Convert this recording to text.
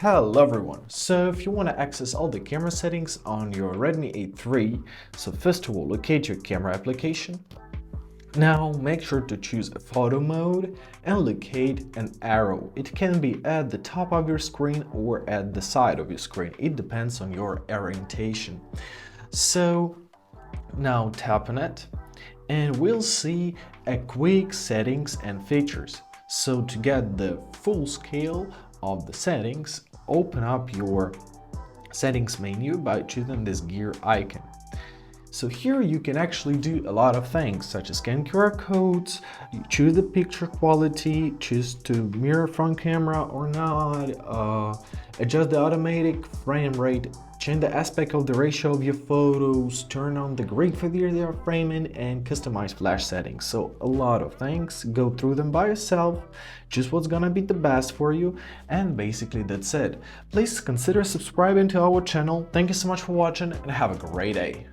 Hello everyone, so if you want to access all the camera settings on your Redmi A3, so first of all locate your camera application. Now make sure to choose a photo mode and locate an arrow. It can be at the top of your screen or at the side of your screen, it depends on your orientation. So now tap on it and we'll see a quick settings and features. So to get the full scale of the settings, open up your settings menu by choosing this gear icon. So here you can actually do a lot of things such as scan QR codes, you choose the picture quality, choose to mirror front camera or not, adjust the automatic frame rate, change the aspect of the ratio of your photos, turn on the grid for the framing, and customize flash settings. So a lot of things, go through them by yourself, choose what's gonna be the best for you, and basically that's it. Please consider subscribing to our channel. Thank you so much for watching and have a great day.